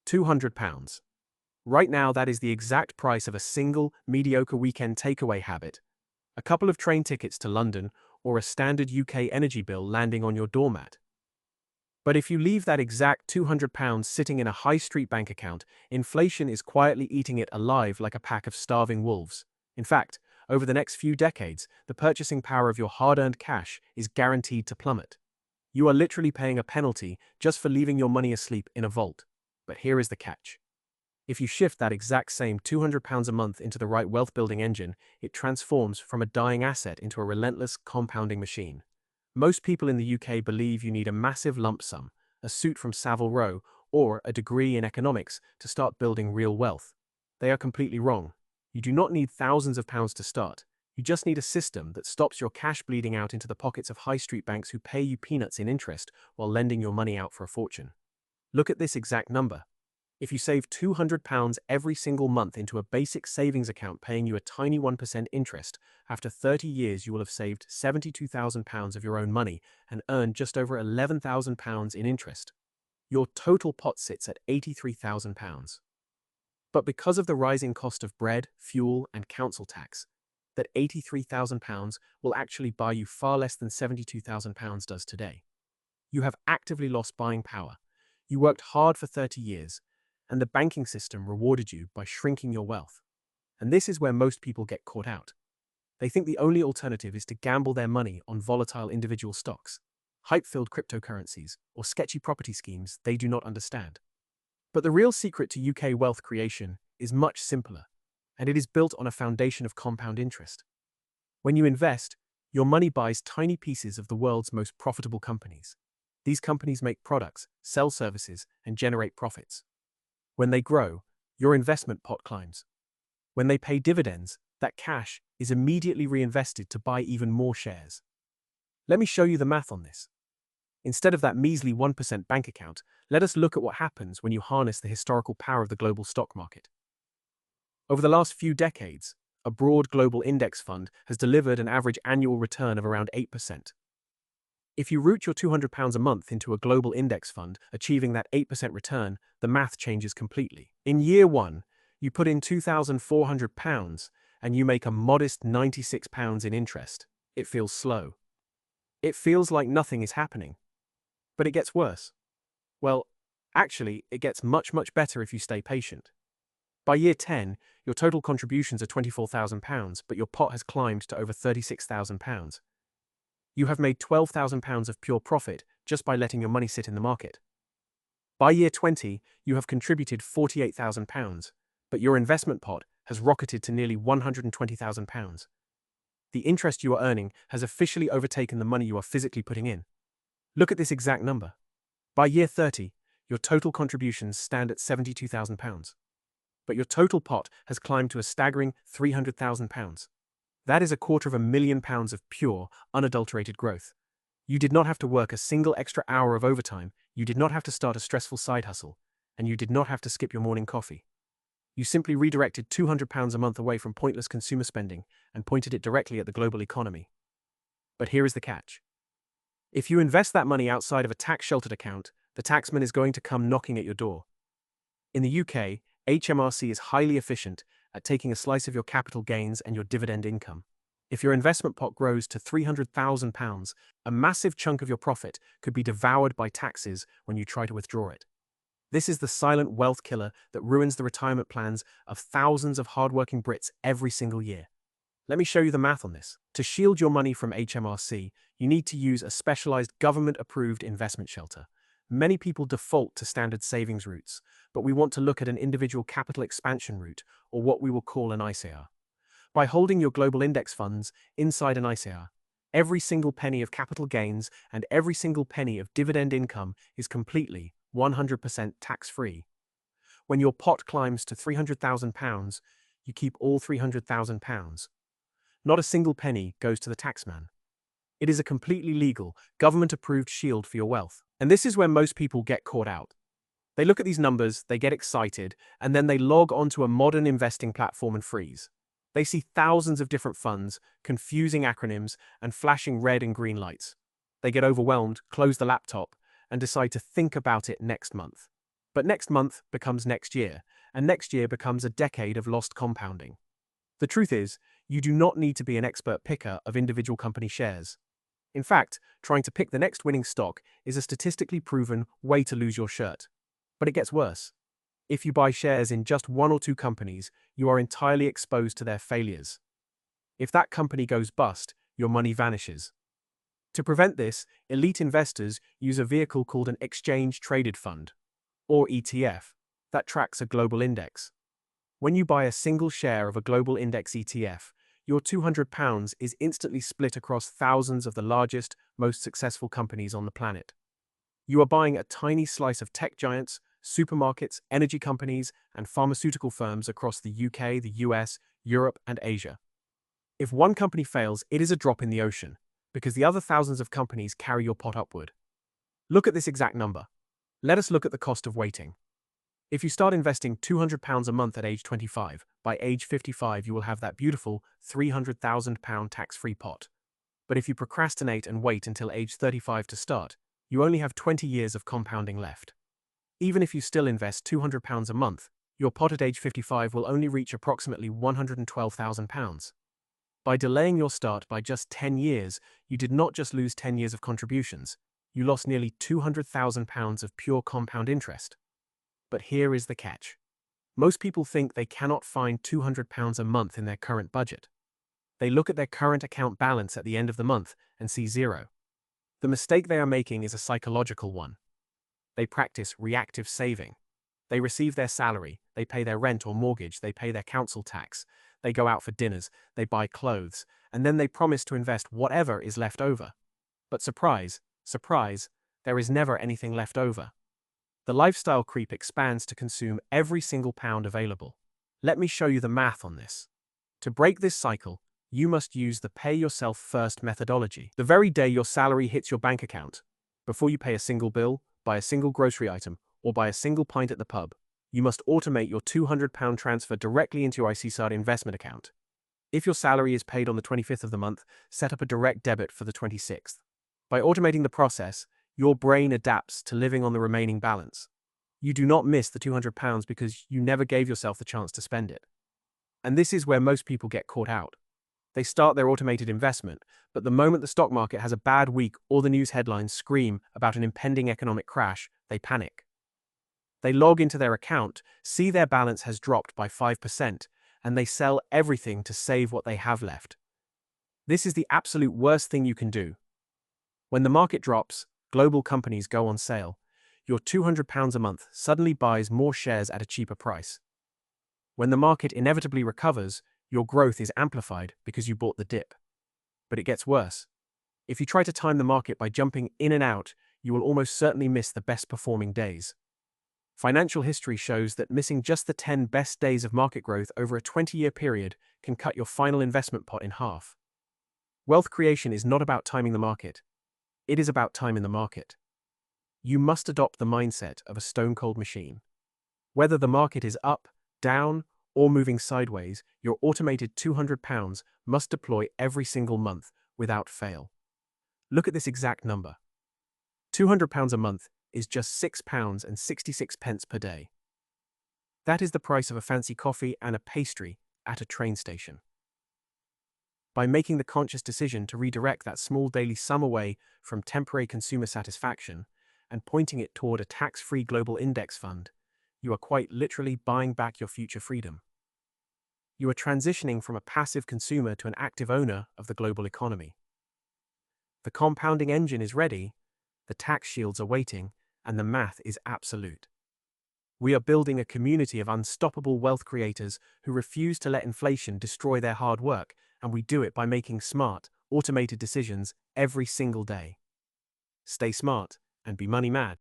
£200. Right now, that is the exact price of a single, mediocre weekend takeaway habit, a couple of train tickets to London, or a standard UK energy bill landing on your doormat. But if you leave that exact £200 sitting in a high street bank account, inflation is quietly eating it alive like a pack of starving wolves. In fact, over the next few decades, the purchasing power of your hard-earned cash is guaranteed to plummet. You are literally paying a penalty just for leaving your money asleep in a vault. But here is the catch. If you shift that exact same £200 a month into the right wealth-building engine, it transforms from a dying asset into a relentless compounding machine. Most people in the UK believe you need a massive lump sum, a suit from Savile Row, or a degree in economics to start building real wealth. They are completely wrong. You do not need thousands of pounds to start. You just need a system that stops your cash bleeding out into the pockets of high street banks who pay you peanuts in interest while lending your money out for a fortune. Look at this exact number. If you save £200 every single month into a basic savings account paying you a tiny 1% interest, after 30 years you will have saved £72,000 of your own money and earned just over £11,000 in interest. Your total pot sits at £83,000. But because of the rising cost of bread, fuel, and council tax, that £83,000 will actually buy you far less than £72,000 does today. You have actively lost buying power. You worked hard for 30 years, and the banking system rewarded you by shrinking your wealth. And this is where most people get caught out. They think the only alternative is to gamble their money on volatile individual stocks, hype-filled cryptocurrencies, or sketchy property schemes they do not understand. But the real secret to UK wealth creation is much simpler, and it is built on a foundation of compound interest. When you invest, your money buys tiny pieces of the world's most profitable companies. These companies make products, sell services, and generate profits. When they grow, your investment pot climbs. When they pay dividends, that cash is immediately reinvested to buy even more shares. Let me show you the math on this. Instead of that measly 1% bank account, let us look at what happens when you harness the historical power of the global stock market. Over the last few decades, a broad global index fund has delivered an average annual return of around 8%. If you route your £200 a month into a global index fund, achieving that 8% return, the math changes completely. In year one, you put in £2,400 and you make a modest £96 in interest. It feels slow. It feels like nothing is happening. But it gets worse. Well, actually, it gets much better if you stay patient. By year 10, your total contributions are £24,000, but your pot has climbed to over £36,000. You have made £12,000 of pure profit just by letting your money sit in the market. By year 20, you have contributed £48,000, but your investment pot has rocketed to nearly £120,000. The interest you are earning has officially overtaken the money you are physically putting in. Look at this exact number. By year 30, your total contributions stand at £72,000, but your total pot has climbed to a staggering £300,000. That is £250,000 of pure, unadulterated growth. You did not have to work a single extra hour of overtime, you did not have to start a stressful side hustle, and you did not have to skip your morning coffee. You simply redirected £200 a month away from pointless consumer spending and pointed it directly at the global economy. But here is the catch. If you invest that money outside of a tax-sheltered account, the taxman is going to come knocking at your door. In the UK, HMRC is highly efficient at taking a slice of your capital gains and your dividend income. If your investment pot grows to £300,000, a massive chunk of your profit could be devoured by taxes when you try to withdraw it. This is the silent wealth killer that ruins the retirement plans of thousands of hardworking Brits every single year. Let me show you the math on this. To shield your money from HMRC, you need to use a specialized government-approved investment shelter. Many people default to standard savings routes, but we want to look at an individual capital expansion route, or what we will call an ICR. By holding your global index funds inside an ICR, every single penny of capital gains and every single penny of dividend income is completely 100% tax-free. When your pot climbs to £300,000, you keep all £300,000. Not a single penny goes to the taxman. It is a completely legal, government-approved shield for your wealth. And this is where most people get caught out. They look at these numbers, they get excited, and then they log onto a modern investing platform and freeze. They see thousands of different funds, confusing acronyms, and flashing red and green lights. They get overwhelmed, close the laptop, and decide to think about it next month. But next month becomes next year, and next year becomes a decade of lost compounding. The truth is, you do not need to be an expert picker of individual company shares. In fact, trying to pick the next winning stock is a statistically proven way to lose your shirt. But it gets worse. If you buy shares in just one or two companies, you are entirely exposed to their failures. If that company goes bust, your money vanishes. To prevent this, elite investors use a vehicle called an exchange-traded fund, or ETF, that tracks a global index. When you buy a single share of a global index ETF, your £200 is instantly split across thousands of the largest, most successful companies on the planet. You are buying a tiny slice of tech giants, supermarkets, energy companies, and pharmaceutical firms across the UK, the US, Europe, and Asia. If one company fails, it is a drop in the ocean, because the other thousands of companies carry your pot upward. Look at this exact number. Let us look at the cost of waiting. If you start investing £200 a month at age 25, by age 55 you will have that beautiful £300,000 tax-free pot. But if you procrastinate and wait until age 35 to start, you only have 20 years of compounding left. Even if you still invest £200 a month, your pot at age 55 will only reach approximately £112,000. By delaying your start by just 10 years, you did not just lose 10 years of contributions, you lost nearly £200,000 of pure compound interest. But here is the catch. Most people think they cannot find £200 a month in their current budget. They look at their current account balance at the end of the month and see zero. The mistake they are making is a psychological one. They practice reactive saving. They receive their salary, they pay their rent or mortgage, they pay their council tax, they go out for dinners, they buy clothes, and then they promise to invest whatever is left over. But surprise, surprise, there is never anything left over. The lifestyle creep expands to consume every single pound available. Let me show you the math on this. To break this cycle, you must use the pay-yourself-first methodology. The very day your salary hits your bank account, before you pay a single bill, buy a single grocery item, or buy a single pint at the pub, you must automate your £200 transfer directly into your ICSAR investment account. If your salary is paid on the 25th of the month, set up a direct debit for the 26th. By automating the process, your brain adapts to living on the remaining balance. You do not miss the £200 because you never gave yourself the chance to spend it. And this is where most people get caught out. They start their automated investment, but the moment the stock market has a bad week or the news headlines scream about an impending economic crash, they panic. They log into their account, see their balance has dropped by 5%, and they sell everything to save what they have left. This is the absolute worst thing you can do. When the market drops, global companies go on sale, your £200 a month suddenly buys more shares at a cheaper price. When the market inevitably recovers, your growth is amplified because you bought the dip. But it gets worse. If you try to time the market by jumping in and out, you will almost certainly miss the best performing days. Financial history shows that missing just the 10 best days of market growth over a 20-year period can cut your final investment pot in half. Wealth creation is not about timing the market. It is about timing the market. You must adopt the mindset of a stone-cold machine. Whether the market is up, down, or moving sideways, your automated £200 must deploy every single month without fail. Look at this exact number. £200 a month is just £6.66 per day. That is the price of a fancy coffee and a pastry at a train station. By making the conscious decision to redirect that small daily sum away from temporary consumer satisfaction and pointing it toward a tax-free global index fund, you are quite literally buying back your future freedom. You are transitioning from a passive consumer to an active owner of the global economy. The compounding engine is ready, the tax shields are waiting, and the math is absolute. We are building a community of unstoppable wealth creators who refuse to let inflation destroy their hard work, and we do it by making smart, automated decisions every single day. Stay smart and be money mad.